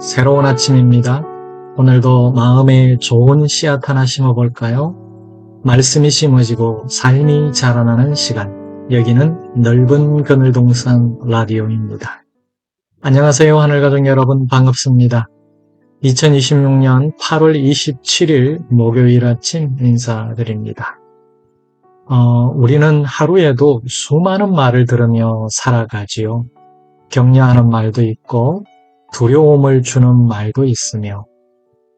새로운 아침입니다. 오늘도 마음에 좋은 씨앗 하나 심어볼까요? 말씀이 심어지고 삶이 자라나는 시간. 여기는 넓은 그늘동산 라디오입니다. 안녕하세요. 하늘가족 여러분, 반갑습니다. 2026년 8월 27일 목요일 아침 인사드립니다. 우리는 하루에도 수많은 말을 들으며 살아가지요. 격려하는 말도 있고 두려움을 주는 말도 있으며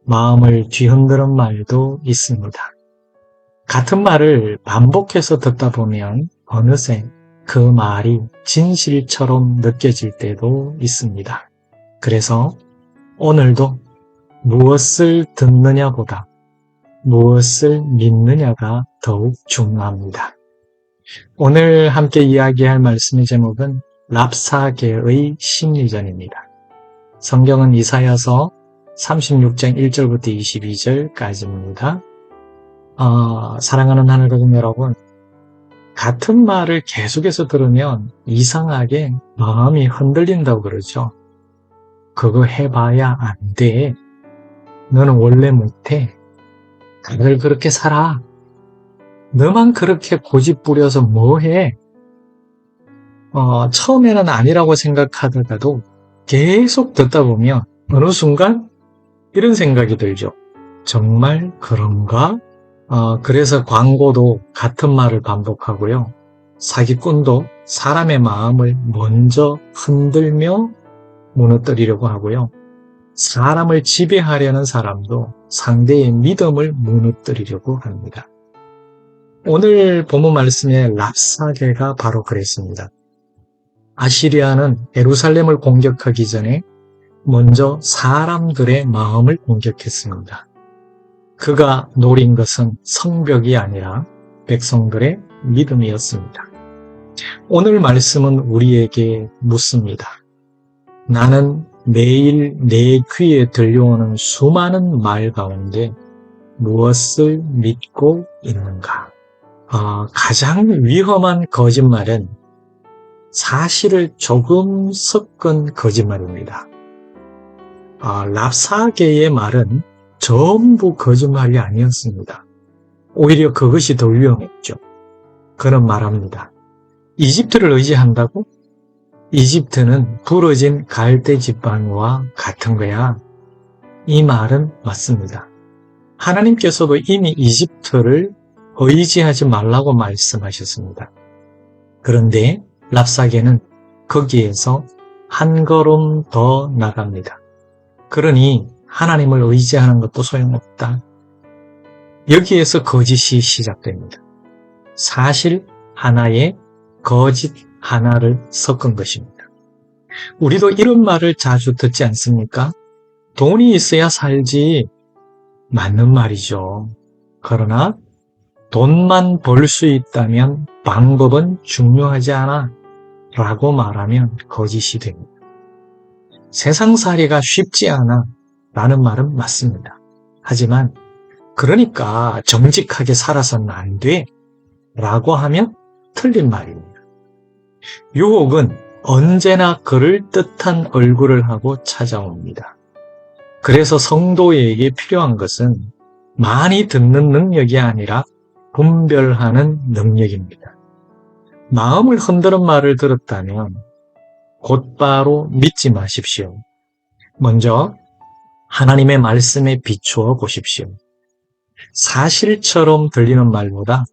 마음을 뒤흔드는 말도 있습니다. 같은 말을 반복해서 듣다 보면 어느새 그 말이 진실처럼 느껴질 때도 있습니다. 그래서 오늘도 무엇을 듣느냐보다 무엇을 믿느냐가 더욱 중요합니다. 오늘 함께 이야기할 말씀의 제목은 랍사게의 심리전입니다. 성경은 이사야서 36장 1절부터 22절까지입니다. 사랑하는 하늘가족 여러분, 같은 말을 계속해서 들으면 이상하게 마음이 흔들린다고 그러죠. 그거 해봐야 안 돼. 너는 원래 못해. 다들 그렇게 살아. 너만 그렇게 고집 부려서 뭐해? 처음에는 아니라고 생각하다가도 계속 듣다 보면 어느 순간 이런 생각이 들죠. 정말 그런가? 그래서 광고도 같은 말을 반복하고요. 사기꾼도 사람의 마음을 먼저 흔들며 무너뜨리려고 하고요. 사람을 지배하려는 사람도 상대의 믿음을 무너뜨리려고 합니다. 오늘 본문 말씀의 랍사게가 바로 그랬습니다. 아시리아는 예루살렘을 공격하기 전에 먼저 사람들의 마음을 공격했습니다. 그가 노린 것은 성벽이 아니라 백성들의 믿음이었습니다. 오늘 말씀은 우리에게 묻습니다. 나는 매일 내 귀에 들려오는 수많은 말 가운데 무엇을 믿고 있는가? 가장 위험한 거짓말은 사실을 조금 섞은 거짓말입니다. 랍사게의 말은 전부 거짓말이 아니었습니다. 오히려 그것이 더 위험했죠. 그는 말합니다. 이집트를 의지한다고? 이집트는 부러진 갈대 지팡이와 같은 거야. 이 말은 맞습니다. 하나님께서도 이미 이집트를 의지하지 말라고 말씀하셨습니다. 그런데 랍사게는 거기에서 한 걸음 더 나갑니다. 그러니 하나님을 의지하는 것도 소용없다. 여기에서 거짓이 시작됩니다. 사실 하나에 거짓 하나를 섞은 것입니다. 우리도 이런 말을 자주 듣지 않습니까? 돈이 있어야 살지. 맞는 말이죠. 그러나 돈만 벌 수 있다면 방법은 중요하지 않아 라고 말하면 거짓이 됩니다. 세상살이가 쉽지 않아 라는 말은 맞습니다. 하지만 그러니까 정직하게 살아서는 안 돼 라고 하면 틀린 말입니다. 유혹은 언제나 그럴듯한 얼굴을 하고 찾아옵니다. 그래서 성도에게 필요한 것은 많이 듣는 능력이 아니라 분별하는 능력입니다. 마음을 흔드는 말을 들었다면 곧바로 믿지 마십시오. 먼저 하나님의 말씀에 비추어 보십시오. 사실처럼 들리는 말보다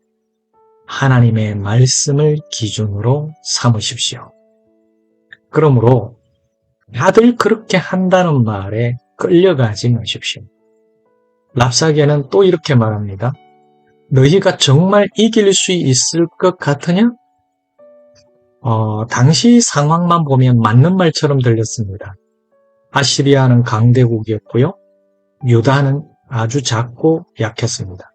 하나님의 말씀을 기준으로 삼으십시오. 그러므로 다들 그렇게 한다는 말에 끌려가지 마십시오. 랍사게는 또 이렇게 말합니다. 너희가 정말 이길 수 있을 것 같으냐? 당시 상황만 보면 맞는 말처럼 들렸습니다. 아시리아는 강대국이었고요. 유다는 아주 작고 약했습니다.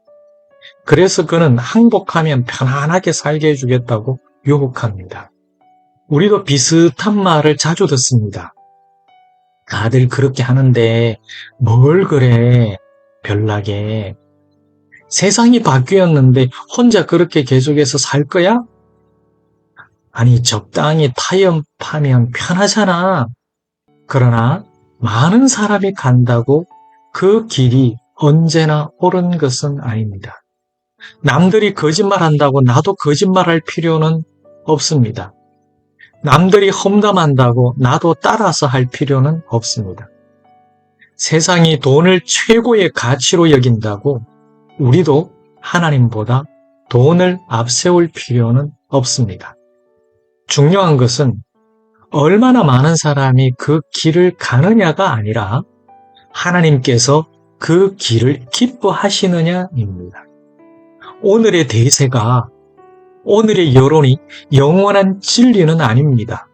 그래서 그는 항복하면 편안하게 살게 해주겠다고 유혹합니다. 우리도 비슷한 말을 자주 듣습니다. 다들 그렇게 하는데 뭘 그래 별나게. 세상이 바뀌었는데 혼자 그렇게 계속해서 살 거야? 아니 적당히 타협하면 편하잖아. 그러나 많은 사람이 간다고 그 길이 언제나 옳은 것은 아닙니다. 남들이 거짓말한다고 나도 거짓말할 필요는 없습니다. 남들이 험담한다고 나도 따라서 할 필요는 없습니다. 세상이 돈을 최고의 가치로 여긴다고 우리도 하나님보다 돈을 앞세울 필요는 없습니다. 중요한 것은 얼마나 많은 사람이 그 길을 가느냐가 아니라 하나님께서 그 길을 기뻐하시느냐입니다. 오늘의 대세가, 오늘의 여론이 영원한 진리는 아닙니다.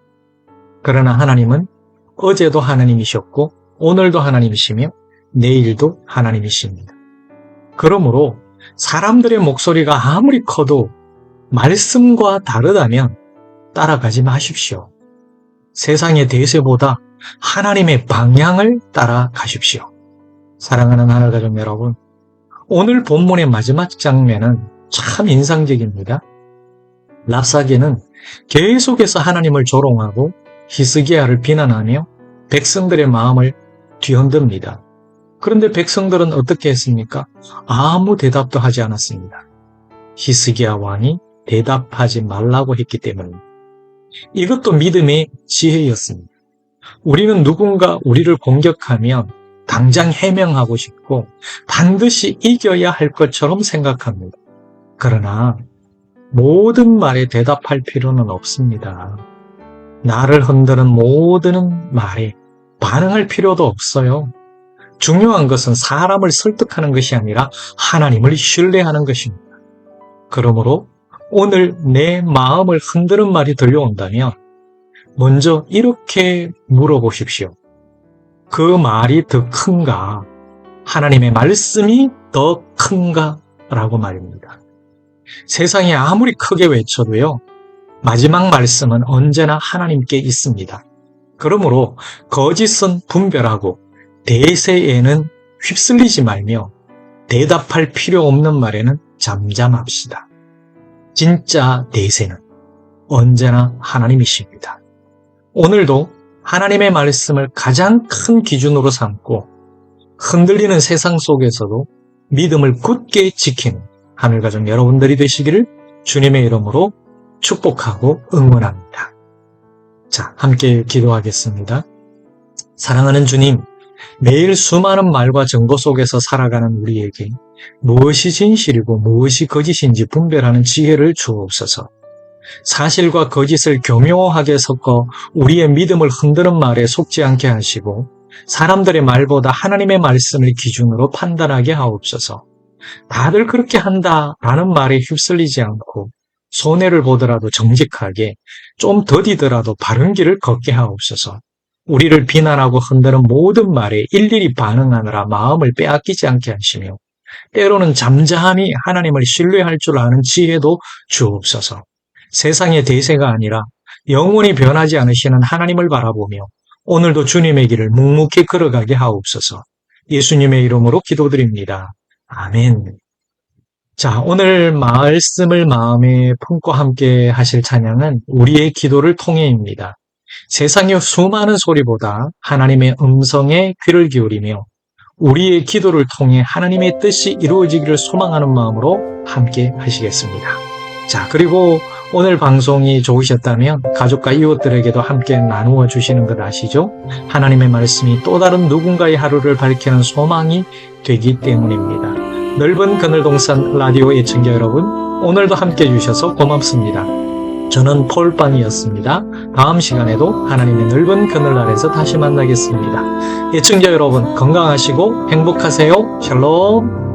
그러나 하나님은 어제도 하나님이셨고 오늘도 하나님이시며 내일도 하나님이십니다. 그러므로 사람들의 목소리가 아무리 커도 말씀과 다르다면 따라가지 마십시오. 세상의 대세보다 하나님의 방향을 따라가십시오. 사랑하는 하늘가족 여러분, 오늘 본문의 마지막 장면은 참 인상적입니다. 랍사게는 계속해서 하나님을 조롱하고 히스기야를 비난하며 백성들의 마음을 뒤흔듭니다. 그런데 백성들은 어떻게 했습니까? 아무 대답도 하지 않았습니다. 히스기야 왕이 대답하지 말라고 했기 때문입니다. 이것도 믿음의 지혜였습니다. 우리는 누군가 우리를 공격하면 당장 해명하고 싶고 반드시 이겨야 할 것처럼 생각합니다. 그러나 모든 말에 대답할 필요는 없습니다. 나를 흔드는 모든 말에 반응할 필요도 없어요. 중요한 것은 사람을 설득하는 것이 아니라 하나님을 신뢰하는 것입니다. 그러므로 오늘 내 마음을 흔드는 말이 들려온다면 먼저 이렇게 물어보십시오. 그 말이 더 큰가? 하나님의 말씀이 더 큰가? 라고 말입니다. 세상이 아무리 크게 외쳐도요, 마지막 말씀은 언제나 하나님께 있습니다. 그러므로 거짓은 분별하고 대세에는 휩쓸리지 말며 대답할 필요 없는 말에는 잠잠합시다. 진짜 대세는 언제나 하나님이십니다. 오늘도 하나님의 말씀을 가장 큰 기준으로 삼고 흔들리는 세상 속에서도 믿음을 굳게 지키는 하늘가족 여러분들이 되시기를 주님의 이름으로 축복하고 응원합니다. 자, 함께 기도하겠습니다. 사랑하는 주님, 매일 수많은 말과 정보 속에서 살아가는 우리에게 무엇이 진실이고 무엇이 거짓인지 분별하는 지혜를 주옵소서. 사실과 거짓을 교묘하게 섞어 우리의 믿음을 흔드는 말에 속지 않게 하시고 사람들의 말보다 하나님의 말씀을 기준으로 판단하게 하옵소서. 다들 그렇게 한다라는 말에 휩쓸리지 않고 손해를 보더라도 정직하게, 좀 더디더라도 바른 길을 걷게 하옵소서. 우리를 비난하고 흔드는 모든 말에 일일이 반응하느라 마음을 빼앗기지 않게 하시며 때로는 잠잠히 하나님을 신뢰할 줄 아는 지혜도 주옵소서. 세상의 대세가 아니라 영원히 변하지 않으시는 하나님을 바라보며 오늘도 주님의 길을 묵묵히 걸어가게 하옵소서. 예수님의 이름으로 기도드립니다. 아멘. 자, 오늘 말씀을 마음에 품고 함께 하실 찬양은 우리의 기도를 통해입니다. 세상의 수많은 소리보다 하나님의 음성에 귀를 기울이며 우리의 기도를 통해 하나님의 뜻이 이루어지기를 소망하는 마음으로 함께 하시겠습니다. 자, 그리고 오늘 방송이 좋으셨다면 가족과 이웃들에게도 함께 나누어 주시는 것 아시죠? 하나님의 말씀이 또 다른 누군가의 하루를 밝히는 소망이 되기 때문입니다. 넓은 그늘동산 라디오 애청자 여러분, 오늘도 함께 해주셔서 고맙습니다. 저는 폴빵이었습니다. 다음 시간에도 하나님의 넓은 그늘 아래서 다시 만나겠습니다. 애청자 여러분, 건강하시고 행복하세요. 샬롬.